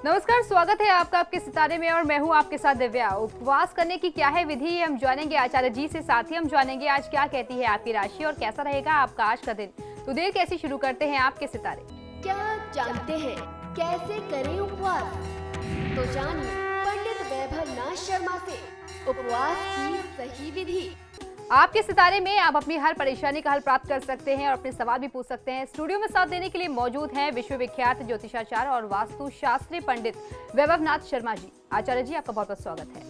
नमस्कार, स्वागत है आपका आपके सितारे में और मैं हूं आपके साथ दिव्या। उपवास करने की क्या है विधि, ये हम जानेंगे आचार्य जी से। साथ ही हम जानेंगे आज क्या कहती है आपकी राशि और कैसा रहेगा आपका आज का दिन। तो देर कैसे शुरू करते हैं आपके सितारे। क्या जानते हैं कैसे करें उपवास? तो जानिए पंडित वैभव नाथ शर्मा से उपवास की सही विधि। आपके सितारे में आप अपनी हर परेशानी का हल प्राप्त कर सकते हैं और अपने सवाल भी पूछ सकते हैं। स्टूडियो में साथ देने के लिए मौजूद हैं विश्वविख्यात ज्योतिषाचार्य और वास्तु शास्त्री पंडित वैभव नाथ शर्मा जी। आचार्य जी, आपका बहुत बहुत स्वागत है।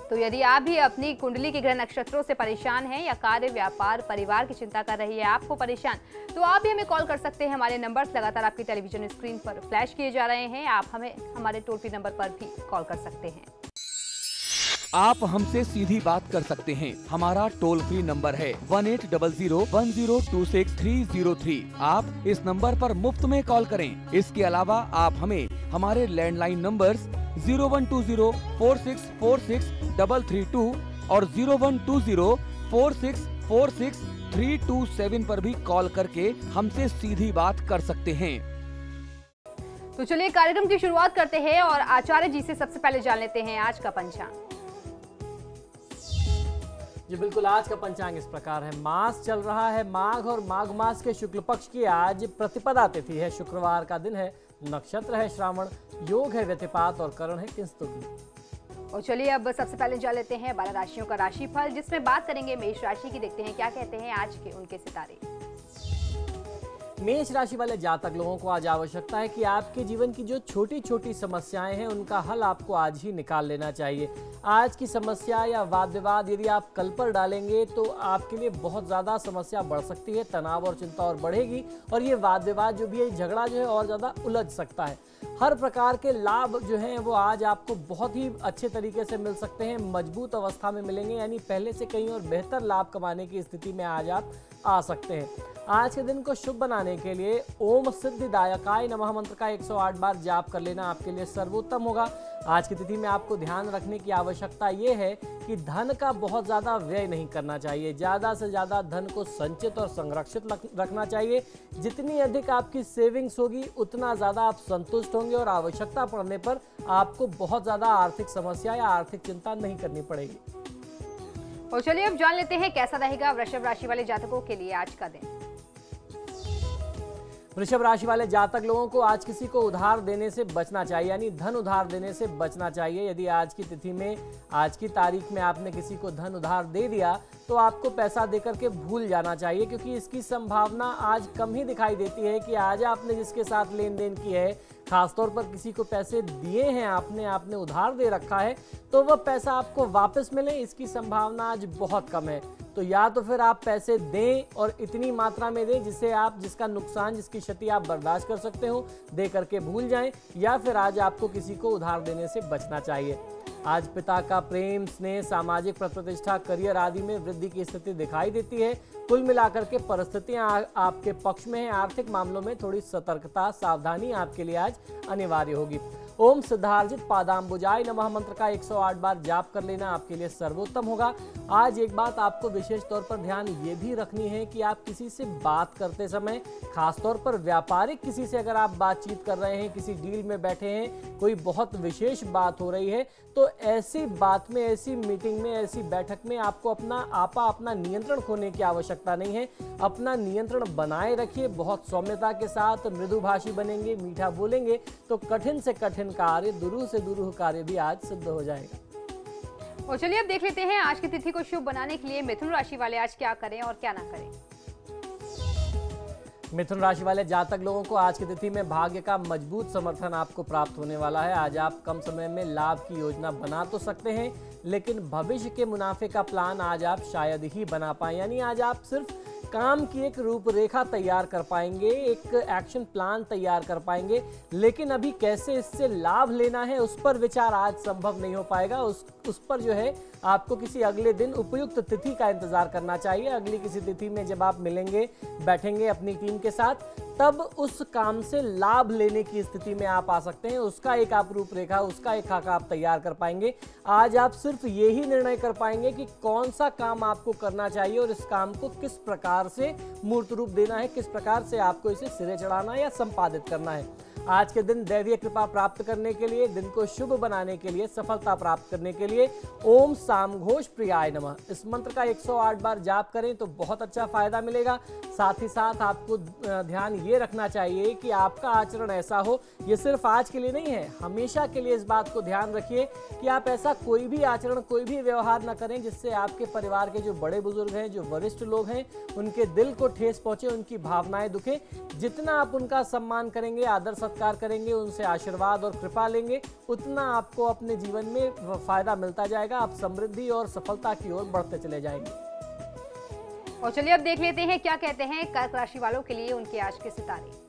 तो यदि आप भी अपनी कुंडली के ग्रह नक्षत्रों से परेशान हैं या कार्य, व्यापार, परिवार की चिंता कर रही है आपको परेशान, तो आप भी हमें कॉल कर सकते हैं। हमारे नंबर्स लगातार आपकी टेलीविजन स्क्रीन पर फ्लैश किए जा रहे हैं। आप हमें हमारे टोल फ्री नंबर पर भी कॉल कर सकते हैं। आप हमसे सीधी बात कर सकते हैं। हमारा टोल फ्री नंबर है 180010263003। आप इस नंबर पर मुफ्त में कॉल करें। इसके अलावा आप हमें हमारे लैंडलाइन नंबर्स 012046463332 और 012046463327 पर भी कॉल करके हमसे सीधी बात कर सकते हैं। तो चलिए कार्यक्रम की शुरुआत करते हैं और आचार्य जी से सबसे पहले जान लेते हैं आज का पंचांग। जी बिल्कुल, आज का पंचांग इस प्रकार है। मास चल रहा है माघ और माघ मास के शुक्ल पक्ष की आज प्रतिपदा तिथि है। शुक्रवार का दिन है। नक्षत्र है श्रावण, योग है व्यतिपात और करण है किंस्तुकी। और चलिए अब सबसे पहले जान लेते हैं 12 राशियों का राशिफल, जिसमें बात करेंगे मेष राशि की। देखते हैं क्या कहते हैं आज के उनके सितारे। मेष राशि वाले जातक लोगों को आज आवश्यकता है कि आपके जीवन की जो छोटी छोटी समस्याएं हैं उनका हल आपको आज ही निकाल लेना चाहिए। आज की समस्या या वाद विवाद यदि आप कल पर डालेंगे तो आपके लिए बहुत ज़्यादा समस्या बढ़ सकती है, तनाव और चिंता और बढ़ेगी और ये वाद विवाद जो भी है, झगड़ा जो है और ज़्यादा उलझ सकता है। हर प्रकार के लाभ जो हैं वो आज आपको बहुत ही अच्छे तरीके से मिल सकते हैं, मजबूत अवस्था में मिलेंगे, यानी पहले से कहीं और बेहतर लाभ कमाने की स्थिति में आज आप आ सकते हैं। आज के दिन को शुभ बनाने के लिए ओम सिद्धिदायकाय नमः मंत्र का 108 बार जाप कर लेना आपके लिए सर्वोत्तम होगा। आज की तिथि में आपको ध्यान रखने की आवश्यकता ये है कि धन का बहुत ज़्यादा व्यय नहीं करना चाहिए। ज़्यादा से ज़्यादा धन को संचित और संरक्षित रखना चाहिए। जितनी अधिक आपकी सेविंग्स होगी उतना ज़्यादा आप संतुष्ट होंगे और आवश्यकता पड़ने पर आपको बहुत ज़्यादा आर्थिक समस्या या आर्थिक चिंता नहीं करनी पड़ेगी। और चलिए अब जान लेते हैं कैसा रहेगा वृषभ राशि वाले जातकों के लिए आज का दिन। वृषभ राशि वाले जातक लोगों को आज किसी को उधार देने से बचना चाहिए, यानी धन उधार देने से बचना चाहिए। यदि आज की तिथि में, आज की तारीख में आपने किसी को धन उधार दे दिया तो आपको पैसा देकर के भूल जाना चाहिए, क्योंकि इसकी संभावना आज कम ही दिखाई देती है कि आज आपने जिसके साथ लेन देन की है, खासतौर पर किसी को पैसे दिए हैं आपने उधार दे रखा है, तो वह पैसा आपको वापस मिले, इसकी संभावना आज बहुत कम है। तो या तो फिर आप पैसे दें और इतनी मात्रा में दें जिसका नुकसान, जिसकी क्षति आप बर्दाश्त कर सकते हो, दे करके भूल जाएं, या फिर आज आपको किसी को उधार देने से बचना चाहिए। आज पिता का प्रेम, स्नेह, सामाजिक प्रतिष्ठा, करियर आदि में वृद्धि की स्थिति दिखाई देती है। कुल मिलाकर के परिस्थितियां आपके पक्ष में हैं। आर्थिक मामलों में थोड़ी सतर्कता, सावधानी आपके लिए आज अनिवार्य होगी। ओम सिद्धार्जित पादाम्बुजाय नमः मंत्र का 108 बार जाप कर लेना आपके लिए सर्वोत्तम होगा। आज एक बात आपको विशेष तौर पर ध्यान ये भी रखनी है कि आप किसी से बात करते समय, खासतौर पर व्यापारिक किसी से अगर आप बातचीत कर रहे हैं, किसी डील में बैठे हैं, कोई बहुत विशेष बात हो रही है, तो ऐसी बात में, ऐसी मीटिंग में, ऐसी बैठक में आपको अपना नियंत्रण खोने की आवश्यकता नहीं है। अपना नियंत्रण बनाए रखिए। बहुत सौम्यता के साथ मृदुभाषी बनेंगे, मीठा बोलेंगे तो कठिन से कठिन कार्य, दुरूह से दुरूह कार्य भी आज सिद्ध हो जाएगा। और चलिए अब देख लेते हैं आज की तिथि को शुभ बनाने के लिए मिथुन राशि वाले आज क्या करें और क्या ना करें। मिथुन राशि वाले जातक लोगों को आज की तिथि में भाग्य का मजबूत समर्थन आपको प्राप्त होने वाला है। आज आप कम समय में लाभ की योजना बना तो सकते हैं, लेकिन भविष्य के मुनाफे का प्लान आज आप शायद ही बना पाएं। यानी आज आप सिर्फ काम की एक रूपरेखा तैयार कर पाएंगे, एक एक्शन प्लान तैयार कर पाएंगे, लेकिन अभी कैसे इससे लाभ लेना है उस पर विचार आज संभव नहीं हो पाएगा। उस पर जो है आपको किसी अगले दिन उपयुक्त तिथि का इंतजार करना चाहिए। अगली किसी तिथि में जब आप मिलेंगे, बैठेंगे अपनी टीम के साथ, तब उस काम से लाभ लेने की स्थिति में आप आ सकते हैं। उसका एक आप रूपरेखा, उसका एक खाका आप तैयार कर पाएंगे। आज आप सिर्फ यही निर्णय कर पाएंगे कि कौन सा काम आपको करना चाहिए और इस काम को किस प्रकार से मूर्त रूप देना है, किस प्रकार से आपको इसे सिरे चढ़ाना या संपादित करना है। आज के दिन दैवीय कृपा प्राप्त करने के लिए, दिन को शुभ बनाने के लिए, सफलता प्राप्त करने के लिए ओम सामघोष प्रियाय नमः इस मंत्र का 108 बार जाप करें तो बहुत अच्छा फायदा मिलेगा। साथ ही साथ आपको ध्यान ये रखना चाहिए कि आपका आचरण ऐसा हो, ये सिर्फ आज के लिए नहीं है, हमेशा के लिए इस बात को ध्यान रखिए कि आप ऐसा कोई भी आचरण, कोई भी व्यवहार न करें जिससे आपके परिवार के जो बड़े बुजुर्ग हैं, जो वरिष्ठ लोग हैं, उनके दिल को ठेस पहुंचे, उनकी भावनाएं दुखे। जितना आप उनका सम्मान करेंगे, आदर सत्कार करेंगे, उनसे आशीर्वाद और कृपा लेंगे, उतना आपको अपने जीवन में फायदा मिलता जाएगा। आप समृद्धि और सफलता की ओर बढ़ते चले जाएंगे। और चलिए अब देख लेते हैं क्या कहते हैं कर्क राशि वालों के लिए उनके आज के सितारे।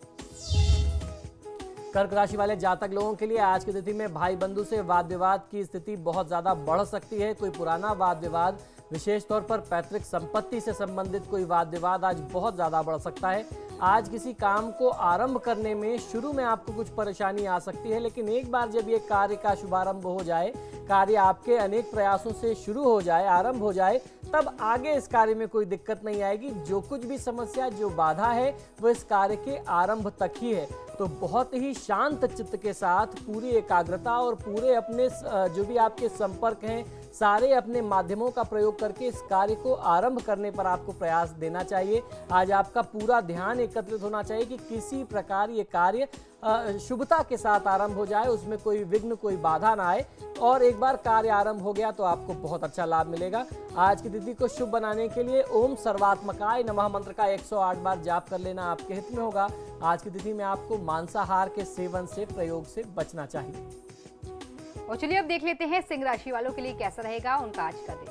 कर्क राशि वाले जातक लोगों के लिए आज की तिथि में भाई बंधु से वाद विवाद की स्थिति बहुत ज्यादा बढ़ सकती है। कोई पुराना वाद विवाद, विशेष तौर पर पैतृक संपत्ति से संबंधित कोई वाद विवाद आज बहुत ज्यादा बढ़ सकता है। आज किसी काम को आरंभ करने में शुरू में आपको कुछ परेशानी आ सकती है, लेकिन एक बार जब ये कार्य का शुभारंभ हो जाए, कार्य आपके अनेक प्रयासों से शुरू हो जाए, आरंभ हो जाए, तब आगे इस कार्य में कोई दिक्कत नहीं आएगी। जो कुछ भी समस्या, जो बाधा है, वो इस कार्य के आरंभ तक ही है। तो बहुत ही शांत चित्त के साथ, पूरी एकाग्रता और पूरे अपने जो भी आपके संपर्क हैं, सारे अपने माध्यमों का प्रयोग करके इस कार्य को आरंभ करने पर आपको प्रयास देना चाहिए। आज आपका पूरा ध्यान एकत्रित होना चाहिए कि किसी प्रकार ये कार्य शुभता के साथ आरंभ हो जाए, उसमें कोई विघ्न, कोई बाधा ना आए। और एक बार कार्य आरंभ हो गया तो आपको बहुत अच्छा लाभ मिलेगा। आज की तिथि को शुभ बनाने के लिए ओम सर्वात्मकाय नमः मंत्र का 108 बार जाप कर लेना आपके हित में होगा। आज की तिथि में आपको मांसाहार के सेवन से, प्रयोग से बचना चाहिए। और चलिए अब देख लेते हैं सिंह राशि वालों के लिए कैसा रहेगा उनका आज का दिन।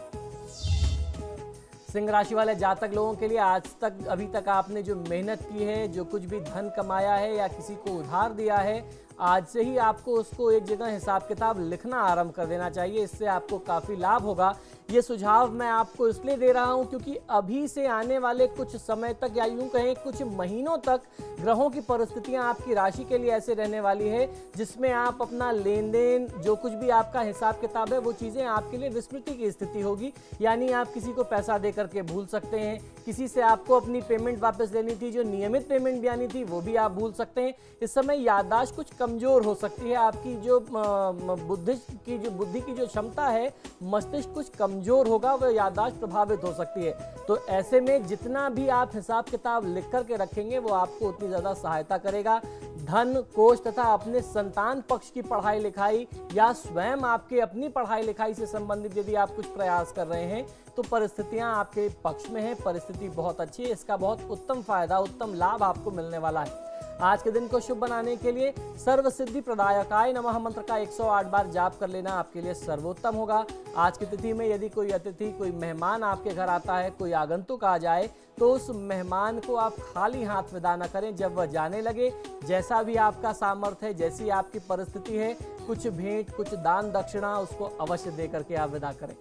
सिंह राशि वाले जातक लोगों के लिए आज तक, अभी तक आपने जो मेहनत की है, जो कुछ भी धन कमाया है या किसी को उधार दिया है, आज से ही आपको उसको एक जगह हिसाब किताब लिखना आरंभ कर देना चाहिए। इससे आपको काफ़ी लाभ होगा। ये सुझाव मैं आपको इसलिए दे रहा हूं क्योंकि अभी से आने वाले कुछ समय तक, या यूं कहें कुछ महीनों तक, ग्रहों की परिस्थितियां आपकी राशि के लिए ऐसे रहने वाली है जिसमें आप अपना लेन देन, जो कुछ भी आपका हिसाब किताब है, वो चीज़ें आपके लिए विस्मृति की स्थिति होगी। यानी आप किसी को पैसा दे करके भूल सकते हैं, किसी से आपको अपनी पेमेंट वापस लेनी थी, जो नियमित पेमेंट भी आनी थी, वो भी आप भूल सकते हैं। इस समय याददाश्त कुछ कमजोर हो सकती है। आपकी जो बुद्धि की जो क्षमता है, मस्तिष्क कुछ कमजोर होगा, वह याददाश्त प्रभावित हो सकती है। तो ऐसे में जितना भी आप हिसाब किताब लिख करके रखेंगे, वो आपको उतनी ज्यादा सहायता करेगा। धन, कोष तथा अपने संतान पक्ष की पढ़ाई लिखाई या स्वयं आपके अपनी पढ़ाई लिखाई से संबंधित यदि आप कुछ प्रयास कर रहे हैं तो परिस्थितियां आपके पक्ष में है। परिस्थिति बहुत अच्छी है, इसका बहुत उत्तम फायदा, उत्तम लाभ आपको मिलने वाला है। आज के दिन को शुभ बनाने के लिए सर्व सिद्धि प्रदायकाय नमः मंत्र का 108 बार जाप कर लेना आपके लिए सर्वोत्तम होगा। आज की तिथि में यदि कोई अतिथि, कोई मेहमान आपके घर आता है, कोई आगंतुक आ जाए, तो उस मेहमान को आप खाली हाथ विदा न करें। जब वह जाने लगे, जैसा भी आपका सामर्थ्य है, जैसी आपकी परिस्थिति है, कुछ भेंट, कुछ दान दक्षिणा उसको अवश्य दे करके आप विदा करें।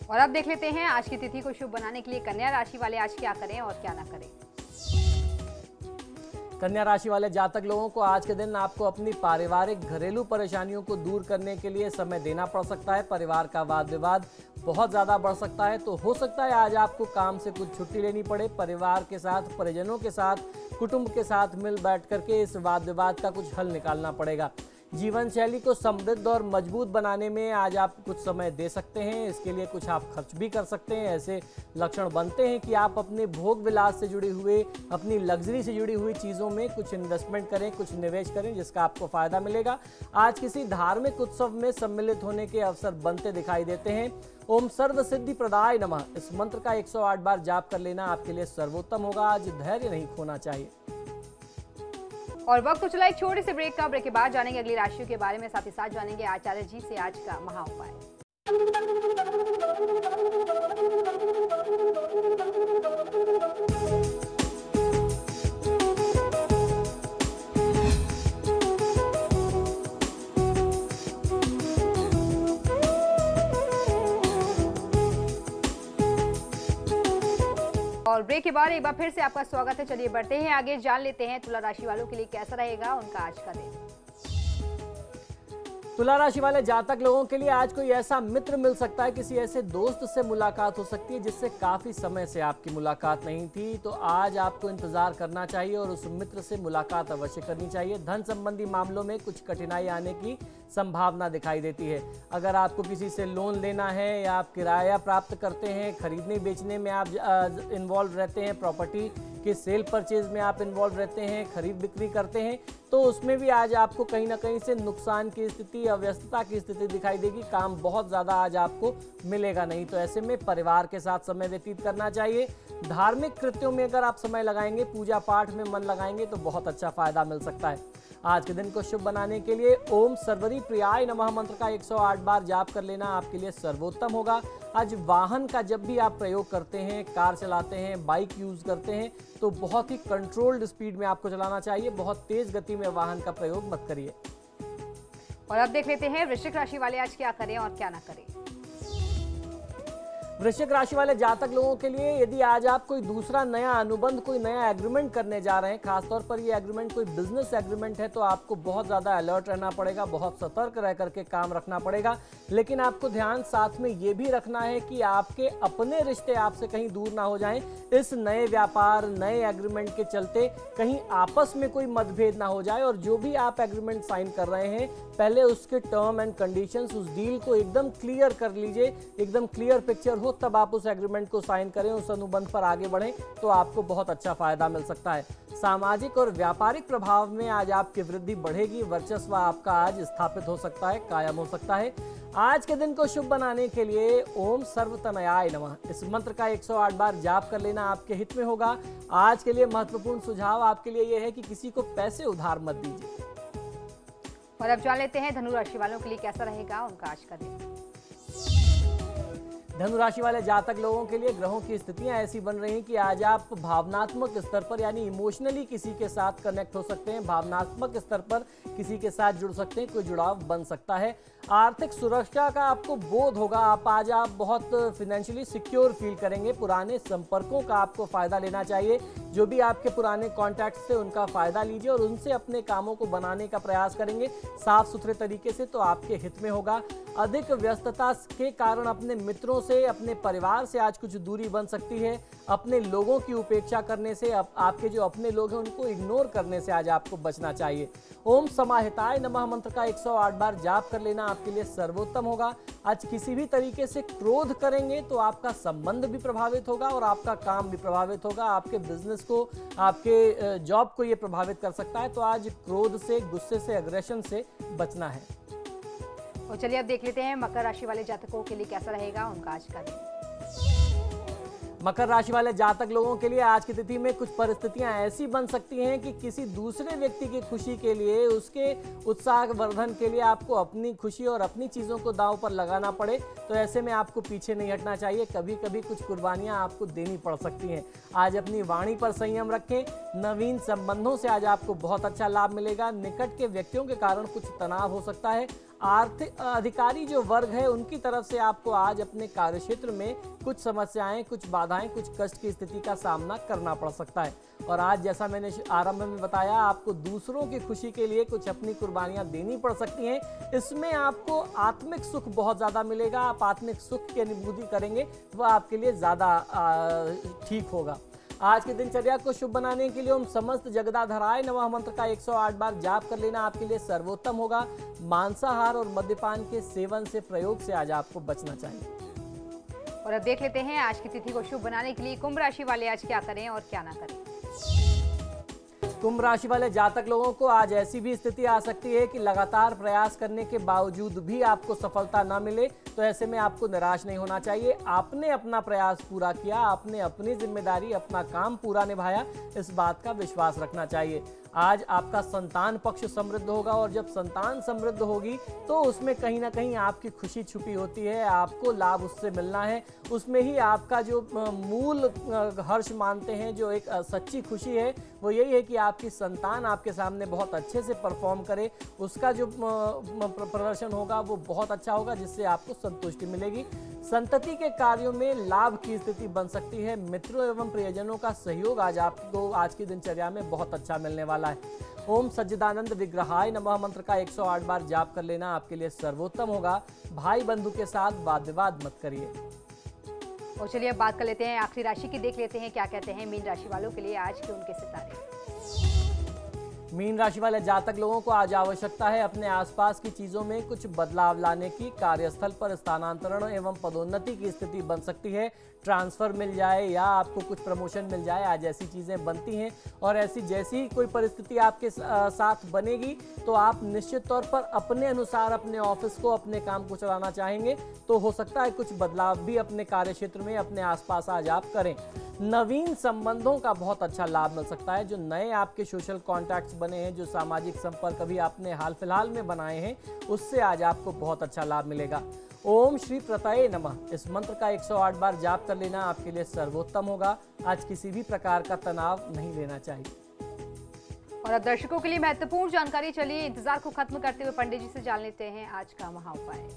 और अब देख लेते हैं आज की तिथि को शुभ बनाने के लिए कन्या राशि वाले आज क्या करें और क्या ना करें। कन्या राशि वाले जातक लोगों को आज के दिन आपको अपनी पारिवारिक घरेलू परेशानियों को दूर करने के लिए समय देना पड़ सकता है। परिवार का वाद विवाद बहुत ज़्यादा बढ़ सकता है, तो हो सकता है आज आपको काम से कुछ छुट्टी लेनी पड़े। परिवार के साथ, परिजनों के साथ, कुटुंब के साथ मिल बैठ करके इस वाद विवाद का कुछ हल निकालना पड़ेगा। जीवन शैली को समृद्ध और मजबूत बनाने में आज आप कुछ समय दे सकते हैं। इसके लिए कुछ आप खर्च भी कर सकते हैं। ऐसे लक्षण बनते हैं कि आप अपने भोग विलास से जुड़े हुए, अपनी लग्जरी से जुड़ी हुई चीज़ों में कुछ इन्वेस्टमेंट करें, कुछ निवेश करें, जिसका आपको फायदा मिलेगा। आज किसी धार्मिक उत्सव में सम्मिलित होने के अवसर बनते दिखाई देते हैं। ओम सर्व सिद्धि प्रदाय नमः इस मंत्र का 108 बार जाप कर लेना आपके लिए सर्वोत्तम होगा। आज धैर्य नहीं खोना चाहिए। और वक्त तो चला एक छोटे से ब्रेक का। ब्रेक के बाद जानेंगे अगली राशियों के बारे में, साथ ही साथ जानेंगे आचार्य जी से आज का महा उपाय। और ब्रेक के बाद एक बार फिर से आपका स्वागत है। चलिए बढ़ते हैं आगे, जान लेते हैं तुला राशि वालों के लिए कैसा रहेगा उनका आज का दिन। तुला राशि वाले जातक लोगों के लिए आज कोई ऐसा मित्र मिल सकता है, किसी ऐसे दोस्त से मुलाकात हो सकती है जिससे काफी समय से आपकी मुलाकात नहीं थी। तो आज आपको इंतजार करना चाहिए और उस मित्र से मुलाकात अवश्य करनी चाहिए। धन संबंधी मामलों में कुछ कठिनाई आने की संभावना दिखाई देती है। अगर आपको किसी से लोन लेना है या आप किराया प्राप्त करते हैं, खरीदने बेचने में आप इन्वॉल्व रहते हैं, प्रॉपर्टी के सेल परचेज में आप इन्वॉल्व रहते हैं, खरीद बिक्री करते हैं, तो उसमें भी आज आपको कहीं ना कहीं से नुकसान की स्थिति, अव्यस्तता की स्थिति दिखाई देगी। काम बहुत ज़्यादा आज आपको मिलेगा नहीं। तो ऐसे में परिवार के साथ समय व्यतीत करना चाहिए। धार्मिक कृत्यों में अगर आप समय लगाएंगे, पूजा पाठ में मन लगाएंगे तो बहुत अच्छा फायदा मिल सकता है। आज के दिन को शुभ बनाने के लिए ओम सर्वरी प्रियाय नमः मंत्र का 108 बार जाप कर लेना आपके लिए सर्वोत्तम होगा। आज वाहन का जब भी आप प्रयोग करते हैं, कार चलाते हैं, बाइक यूज करते हैं, तो बहुत ही कंट्रोल्ड स्पीड में आपको चलाना चाहिए। बहुत तेज गति में वाहन का प्रयोग मत करिए। और अब देख लेते हैं वृश्चिक राशि वाले आज क्या करें और क्या ना करें। वृश्चिक राशि वाले जातक लोगों के लिए यदि आज आप कोई दूसरा नया अनुबंध, कोई नया एग्रीमेंट करने जा रहे हैं, खासतौर पर ये एग्रीमेंट कोई बिजनेस एग्रीमेंट है, तो आपको बहुत ज़्यादा अलर्ट रहना पड़ेगा, बहुत सतर्क रह करके काम रखना पड़ेगा। लेकिन आपको ध्यान साथ में ये भी रखना है कि आपके अपने रिश्ते आपसे कहीं दूर ना हो जाएं। इस नए व्यापार, नए एग्रीमेंट के चलते कहीं आपस में कोई मतभेद ना हो जाए। और जो भी आप एग्रीमेंट साइन कर रहे हैं, पहले उसके टर्म एंड कंडीशंस, उस डील को एकदम क्लियर कर लीजिए, एकदम क्लियर पिक्चर हो, तब आप उस एग्रीमेंट को साइन करें, उस अनुबंध पर आगे बढ़ें, तो आपको बहुत अच्छा फायदा मिल सकता है। सामाजिक और व्यापारिक प्रभाव में आज आपकी वृद्धि बढ़ेगी। वर्चस्व आपका आज स्थापित हो सकता है, कायम हो सकता है। आज के दिन को शुभ बनाने के लिए ओम सर्वतनयाय नमः इस मंत्र का 108 बार जाप कर लेना आपके हित में होगा। आज के लिए महत्वपूर्ण सुझाव आपके लिए यह है कि किसी को पैसे उधार मत दीजिए। और अब जान लेते हैं धनु राशि वालों के लिए कैसा रहेगा उनका आज का दिन। धनु राशि वाले जातक लोगों के लिए ग्रहों की स्थितियां ऐसी बन रही हैं कि आज आप भावनात्मक स्तर पर, यानी इमोशनली किसी के साथ कनेक्ट हो सकते हैं, भावनात्मक स्तर पर किसी के साथ जुड़ सकते हैं, कोई जुड़ाव बन सकता है। आर्थिक सुरक्षा का आपको बोध होगा। आज आप बहुत फाइनेंशियली सिक्योर फील करेंगे। पुराने संपर्कों का आपको फायदा लेना चाहिए। जो भी आपके पुराने कॉन्टैक्ट्स थे उनका फायदा लीजिए और उनसे अपने कामों को बनाने का प्रयास करेंगे साफ सुथरे तरीके से, तो आपके हित में होगा। अधिक व्यस्तता के कारण अपने मित्रों से, अपने परिवार से आज कुछ दूरी बन सकती है। अपने लोगों की उपेक्षा करने से, आपके जो अपने लोग हैं उनको इग्नोर करने से आज आपको बचना चाहिए। ओम समाहिताय नमः मंत्र का 108 बार जाप कर लेना आपके लिए सर्वोत्तम होगा। आज किसी भी तरीके से क्रोध करेंगे तो आपका संबंध भी प्रभावित होगा और आपका काम भी प्रभावित होगा। आपके बिजनेस को, आपके जॉब को ये प्रभावित कर सकता है। तो आज क्रोध से, गुस्से से, एग्रेशन से बचना है। और चलिए अब देख लेते हैं मकर राशि वाले जातकों के लिए कैसा रहेगा उनका आज का दिन। मकर राशि वाले जातक लोगों के लिए आज की तिथि में कुछ परिस्थितियां ऐसी बन सकती हैं कि किसी दूसरे व्यक्ति की खुशी के लिए, उसके उत्साह वर्धन के लिए आपको अपनी खुशी और अपनी चीज़ों को दांव पर लगाना पड़े। तो ऐसे में आपको पीछे नहीं हटना चाहिए। कभी कभी कुछ कुर्बानियां आपको देनी पड़ सकती हैं। आज अपनी वाणी पर संयम रखें। नवीन संबंधों से आज आपको बहुत अच्छा लाभ मिलेगा। निकट के व्यक्तियों के कारण कुछ तनाव हो सकता है। आर्थिक अधिकारी जो वर्ग है उनकी तरफ से आपको आज अपने कार्यक्षेत्र में कुछ समस्याएं, कुछ बाधाएं, कुछ कष्ट की स्थिति का सामना करना पड़ सकता है। और आज जैसा मैंने आरंभ में बताया, आपको दूसरों की खुशी के लिए कुछ अपनी कुर्बानियां देनी पड़ सकती हैं। इसमें आपको आत्मिक सुख बहुत ज़्यादा मिलेगा। आप आत्मिक सुख की अनुभूति करेंगे, वह आपके लिए ज़्यादा ठीक होगा। आज की दिनचर्या को शुभ बनाने के लिए ओम समस्त जगदाधराय नमः मंत्र का 108 बार जाप कर लेना आपके लिए सर्वोत्तम होगा। मांसाहार और मद्यपान के सेवन से, प्रयोग से आज आपको बचना चाहिए। और अब देख लेते हैं आज की तिथि को शुभ बनाने के लिए कुंभ राशि वाले आज क्या करें और क्या ना करें। कुंभ राशि वाले जातक लोगों को आज ऐसी भी स्थिति आ सकती है कि लगातार प्रयास करने के बावजूद भी आपको सफलता न मिले। तो ऐसे में आपको निराश नहीं होना चाहिए। आपने अपना प्रयास पूरा किया, आपने अपनी जिम्मेदारी, अपना काम पूरा निभाया, इस बात का विश्वास रखना चाहिए। आज आपका संतान पक्ष समृद्ध होगा और जब संतान समृद्ध होगी तो उसमें कहीं ना कहीं आपकी खुशी छुपी होती है। आपको लाभ उससे मिलना है। उसमें ही आपका जो मूल हर्ष मानते हैं, जो एक सच्ची खुशी है, वो यही है कि आपकी संतान आपके सामने बहुत अच्छे से परफॉर्म करे। उसका जो प्रदर्शन होगा वो बहुत अच्छा होगा, जिससे आपको संतुष्टि मिलेगी। संतति के कार्यों में लाभ की स्थिति बन सकती है। मित्रों एवं प्रियजनों का सहयोग आज आपको आज की दिनचर्या में बहुत अच्छा मिलने वाला है। ओम सच्चिदानंद विग्रहाय नमः मंत्र का 108 बार जाप कर लेना आपके लिए सर्वोत्तम होगा। भाई बंधु के साथ वाद विवाद मत करिए। और चलिए अब बात कर लेते हैं आखिरी राशि की, देख लेते हैं क्या कहते हैं मीन राशि वालों के लिए आज के उनके सितारे। मीन राशि वाले जातक लोगों को आज आवश्यकता है अपने आसपास की चीजों में कुछ बदलाव लाने की। कार्यस्थल पर स्थानांतरण एवं पदोन्नति की स्थिति बन सकती है। ट्रांसफर मिल जाए या आपको कुछ प्रमोशन मिल जाए, आज ऐसी चीजें बनती हैं। और ऐसी जैसी ही कोई परिस्थिति आपके साथ बनेगी तो आप निश्चित तौर पर अपने अनुसार अपने ऑफिस को, अपने काम को चलाना चाहेंगे। तो हो सकता है कुछ बदलाव भी अपने कार्य क्षेत्र में, अपने आसपास आज आप करें। नवीन संबंधों का बहुत अच्छा लाभ मिल सकता है। जो नए आपके सोशल कॉन्टैक्ट्स बने हैं, जो सामाजिक संपर्क अभी आपने हाल फिलहाल में बनाए हैं, उससे आज आपको बहुत अच्छा लाभ मिलेगा। ओम श्री प्रतये नमः इस मंत्र का 108 बार जाप कर लेना आपके लिए सर्वोत्तम होगा। आज किसी भी प्रकार का तनाव नहीं लेना चाहिए। और अब दर्शकों के लिए महत्वपूर्ण जानकारी, चलिए इंतजार को खत्म करते हुए पंडित जी से जान लेते हैं आज का महाउपाय।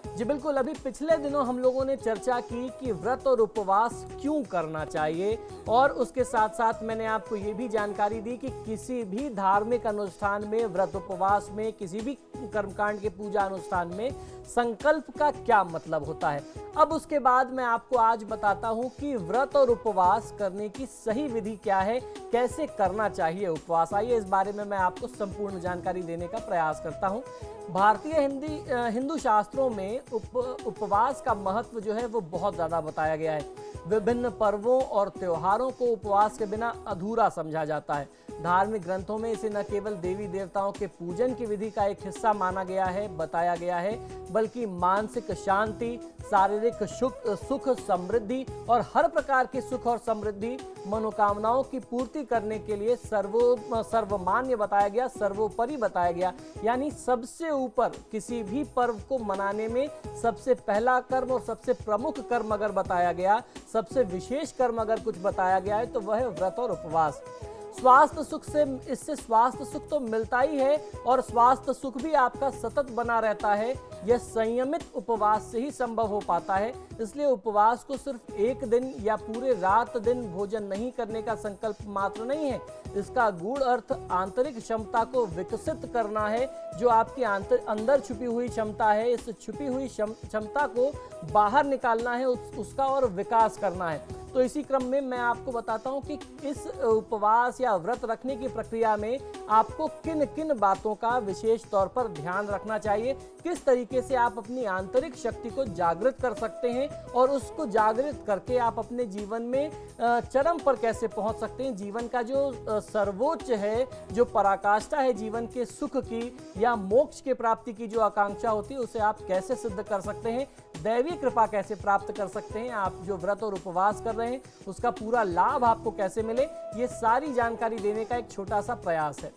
जी बिल्कुल, अभी पिछले दिनों हम लोगों ने चर्चा की कि व्रत और उपवास क्यों करना चाहिए, और उसके साथ साथ मैंने आपको ये भी जानकारी दी कि किसी भी धार्मिक अनुष्ठान में, व्रत उपवास में, किसी भी कर्मकांड के पूजा अनुष्ठान में संकल्प का क्या मतलब होता है। अब उसके बाद मैं आपको आज बताता हूँ कि व्रत और उपवास करने की सही विधि क्या है, कैसे करना चाहिए उपवास। आइए इस बारे में मैं आपको संपूर्ण जानकारी देने का प्रयास करता हूँ। भारतीय हिंदू शास्त्रों में उपवास का महत्व जो है वो बहुत ज़्यादा बताया गया है। विभिन्न पर्वों और त्योहारों को उपवास के बिना अधूरा समझा जाता है। धार्मिक ग्रंथों में इसे न केवल देवी देवताओं के पूजन की विधि का एक हिस्सा माना गया है, बताया गया है, बल्कि मानसिक शांति, शारीरिक सुख, समृद्धि और हर प्रकार की सुख और समृद्धि मनोकामनाओं की पूर्ति करने के लिए सर्वमान्य बताया गया, सर्वोपरि बताया गया। यानी सबसे ऊपर किसी भी पर्व को मनाने में सबसे पहला कर्म और सबसे प्रमुख कर्म अगर बताया गया, सबसे विशेष कर्म अगर कुछ बताया गया है तो वह है व्रत और उपवास। स्वास्थ्य सुख से, इससे स्वास्थ्य सुख तो मिलता ही है और स्वास्थ्य सुख भी आपका सतत बना रहता है। यह संयमित उपवास से ही संभव हो पाता है। इसलिए उपवास को सिर्फ एक दिन या पूरे रात दिन भोजन नहीं करने का संकल्प मात्र नहीं है। इसका गूढ़ अर्थ आंतरिक क्षमता को विकसित करना है। जो आपकी अंदर छुपी हुई क्षमता है, इस छुपी हुई क्षमता को बाहर निकालना है, उसका और विकास करना है। तो इसी क्रम में मैं आपको बताता हूं कि इस उपवास या व्रत रखने की प्रक्रिया में आपको किन किन बातों का विशेष तौर पर ध्यान रखना चाहिए, किस तरीके से आप अपनी आंतरिक शक्ति को जागृत कर सकते हैं और उसको जागृत करके आप अपने जीवन में चरम पर कैसे पहुंच सकते हैं। जीवन का जो सर्वोच्च है, जो पराकाष्ठा है जीवन के सुख की या मोक्ष के प्राप्ति की जो आकांक्षा होती है, उसे आप कैसे सिद्ध कर सकते हैं, दैवीय कृपा कैसे प्राप्त कर सकते हैं, आप जो व्रत और उपवास कर रहे हैं उसका पूरा लाभ आपको कैसे मिले, ये सारी जानकारी देने का एक छोटा सा प्रयास है।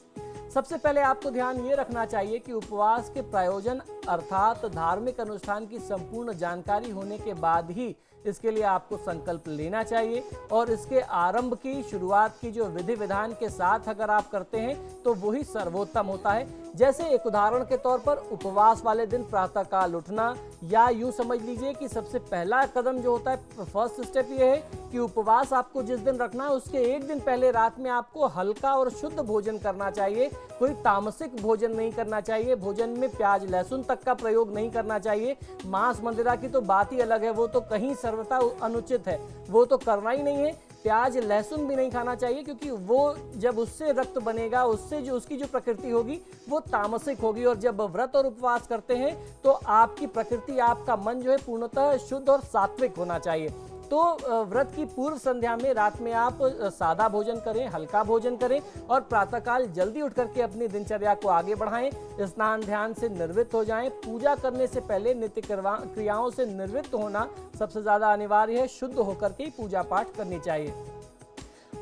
सबसे पहले आपको ध्यान ये रखना चाहिए कि उपवास के प्रयोजन अर्थात धार्मिक अनुष्ठान की संपूर्ण जानकारी होने के बाद ही इसके लिए आपको संकल्प लेना चाहिए, और इसके आरंभ की, शुरुआत की जो विधि विधान के साथ अगर आप करते हैं तो वही सर्वोत्तम होता है। जैसे एक उदाहरण के तौर पर उपवास वाले दिन प्रातःकाल उठना, या यूं समझ लीजिए कि सबसे पहला कदम जो होता है, फर्स्ट स्टेप ये है कि उपवास आपको जिस दिन रखना है उसके एक दिन पहले रात में आपको हल्का और शुद्ध भोजन करना चाहिए। कोई तामसिक भोजन नहीं करना चाहिए। भोजन में प्याज लहसुन तक का प्रयोग नहीं करना चाहिए। मांस मदिरा की तो बात ही अलग है, वो तो कहीं सर्वथा अनुचित है, वो तो करना ही नहीं है। प्याज लहसुन भी नहीं खाना चाहिए, क्योंकि वो जब उससे रक्त बनेगा, उससे जो उसकी जो प्रकृति होगी वो तामसिक होगी। और जब व्रत और उपवास करते हैं तो आपकी प्रकृति, आपका मन जो है पूर्णतः शुद्ध और सात्विक होना चाहिए। तो व्रत की पूर्व संध्या में रात में आप सादा भोजन करें, हल्का भोजन करें और प्रातःकाल जल्दी उठ करके अपनी दिनचर्या को आगे बढ़ाएं। स्नान ध्यान से निवृत्त हो जाएं। पूजा करने से पहले नित्य क्रियाओं से निवृत्त होना सबसे ज्यादा अनिवार्य है। शुद्ध होकर के ही पूजा पाठ करनी चाहिए।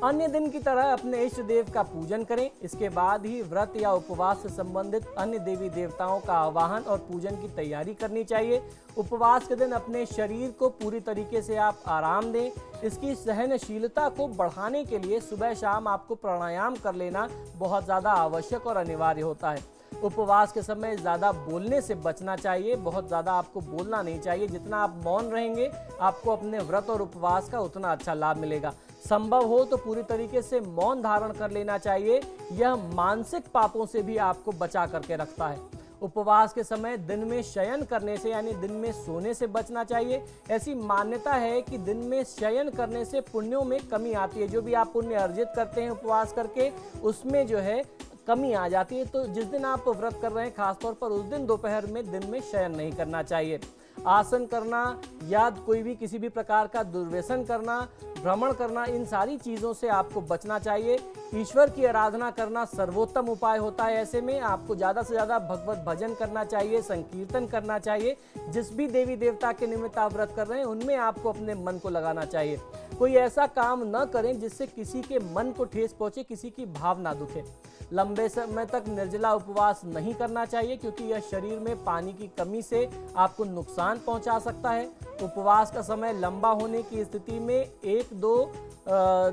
अन्य दिन की तरह अपने इष्ट देव का पूजन करें। इसके बाद ही व्रत या उपवास से संबंधित अन्य देवी देवताओं का आवाहन और पूजन की तैयारी करनी चाहिए। उपवास के दिन अपने शरीर को पूरी तरीके से आप आराम दें। इसकी सहनशीलता को बढ़ाने के लिए सुबह शाम आपको प्राणायाम कर लेना बहुत ज़्यादा आवश्यक और अनिवार्य होता है। उपवास के समय ज़्यादा बोलने से बचना चाहिए, बहुत ज़्यादा आपको बोलना नहीं चाहिए। जितना आप मौन रहेंगे आपको अपने व्रत और उपवास का उतना अच्छा लाभ मिलेगा। संभव हो तो पूरी तरीके से मौन धारण कर लेना चाहिए, यह मानसिक पापों से भी आपको बचा करके रखता है। उपवास के समय दिन में शयन करने से यानी दिन में सोने से बचना चाहिए। ऐसी मान्यता है कि दिन में शयन करने से पुण्यों में कमी आती है, जो भी आप पुण्य अर्जित करते हैं उपवास करके उसमें जो है कमी आ जाती है। तो जिस दिन आप व्रत कर रहे हैं खासतौर पर उस दिन दोपहर में दिन में शयन नहीं करना चाहिए। आसन करना या कोई भी किसी भी प्रकार का दुर्व्यसन करना, भ्रमण करना, इन सारी चीज़ों से आपको बचना चाहिए। ईश्वर की आराधना करना सर्वोत्तम उपाय होता है। ऐसे में आपको ज़्यादा से ज़्यादा भगवत भजन करना चाहिए, संकीर्तन करना चाहिए। जिस भी देवी देवता के निमित्त आप व्रत कर रहे हैं उनमें आपको अपने मन को लगाना चाहिए। कोई ऐसा काम न करें जिससे किसी के मन को ठेस पहुँचे, किसी की भावना दुखे। लंबे समय तक निर्जला उपवास नहीं करना चाहिए क्योंकि यह शरीर में पानी की कमी से आपको नुकसान पहुंचा सकता है। उपवास का समय लंबा होने की स्थिति में 1-2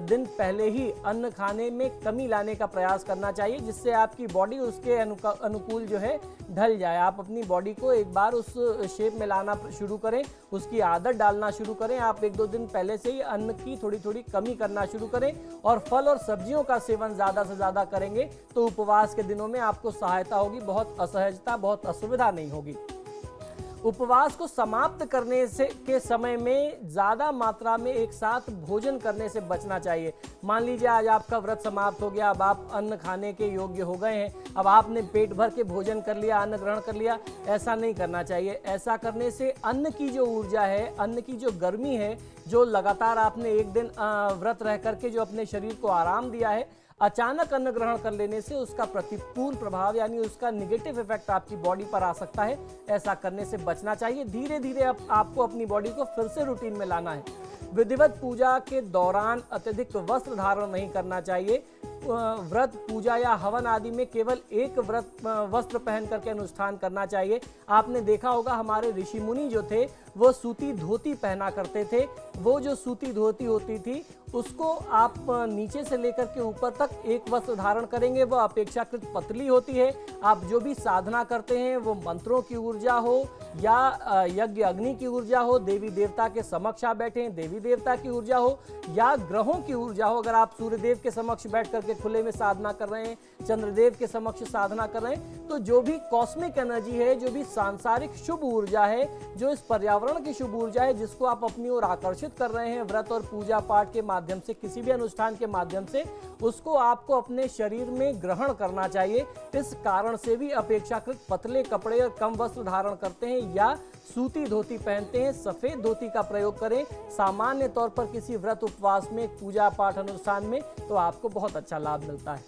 दिन पहले ही अन्न खाने में कमी लाने का प्रयास करना चाहिए, जिससे आपकी बॉडी उसके अनुकूल जो है ढल जाए। आप अपनी बॉडी को एक बार उस शेप में लाना शुरू करें, उसकी आदत डालना शुरू करें। आप 1-2 दिन पहले से ही अन्न की थोड़ी थोड़ी कमी करना शुरू करें और फल और सब्जियों का सेवन ज़्यादा से ज़्यादा करेंगे तो उपवास के दिनों में आपको सहायता होगी, बहुत असहजता, बहुत असुविधा नहीं होगी। उपवास को समाप्त करने से के समय में ज़्यादा मात्रा में एक साथ भोजन करने से बचना चाहिए। मान लीजिए आज आपका व्रत समाप्त हो गया, अब आप अन्न खाने के योग्य हो गए हैं, अब आपने पेट भर के भोजन कर लिया, अन्न ग्रहण कर लिया, ऐसा नहीं करना चाहिए। ऐसा करने से अन्न की जो ऊर्जा है, अन्न की जो गर्मी है, जो लगातार आपने एक दिन व्रत रह करके जो अपने शरीर को आराम दिया है, अचानक अन्न ग्रहण कर लेने से उसका प्रतिकूल प्रभाव यानी उसका निगेटिव इफेक्ट आपकी बॉडी पर आ सकता है। ऐसा करने से बचना चाहिए। धीरे धीरे आपको अपनी बॉडी को फिर से रूटीन में लाना है। विधिवत पूजा के दौरान अत्यधिक वस्त्र धारण नहीं करना चाहिए। व्रत, पूजा या हवन आदि में केवल एक वस्त्र पहन करके अनुष्ठान करना चाहिए। आपने देखा होगा हमारे ऋषि मुनि जो थे वो सूती धोती पहना करते थे। वो जो सूती धोती होती थी उसको आप नीचे से लेकर के ऊपर तक एक वस्त्र धारण करेंगे, वह अपेक्षाकृत पतली होती है। आप जो भी साधना करते हैं वो मंत्रों की ऊर्जा हो या यज्ञ अग्नि की ऊर्जा हो, देवी देवता के समक्ष आप बैठे हैं देवी देवता की ऊर्जा हो या ग्रहों की ऊर्जा हो। अगर आप सूर्यदेव के समक्ष बैठ करके खुले में साधना कर रहे हैं, चंद्रदेव के समक्ष साधना कर रहे हैं, तो जो भी कॉस्मिक एनर्जी है, जो भी सांसारिक शुभ ऊर्जा है, जो इस पर्यावरण की शुभ ऊर्जा है जिसको आप अपनी ओर आकर्षित कर रहे हैं व्रत और पूजा पाठ के माध्यम से, किसी भी अनुष्ठान के माध्यम से, उसको आपको अपने शरीर में ग्रहण करना चाहिए। इस कारण से भी अपेक्षाकृत पतले कपड़े और कम वस्त्र धारण करते हैं या सूती धोती पहनते हैं, सफेद धोती का प्रयोग करें सामान्य तौर पर किसी व्रत उपवास में, पूजा पाठ अनुष्ठान में, तो आपको बहुत अच्छा लाभ मिलता है।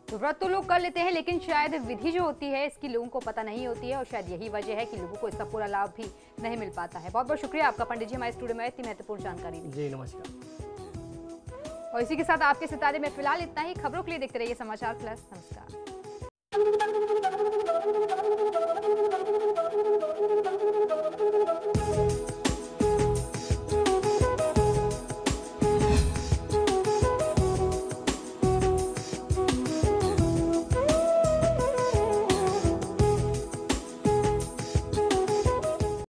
तो व्रत तो लोग कर लेते हैं लेकिन शायद विधि जो होती है इसकी लोगों को पता नहीं होती है और शायद यही वजह है कि लोगों को इसका पूरा लाभ भी नहीं मिल पाता है। बहुत बहुत शुक्रिया आपका पंडित जी, हमारे स्टूडियो में इतनी महत्वपूर्ण जानकारी दी। जी नमस्कार। और इसी के साथ आपके सितारे में फिलहाल इतना ही। खबरों के लिए देखते रहिए समाचार प्लस। नमस्कार।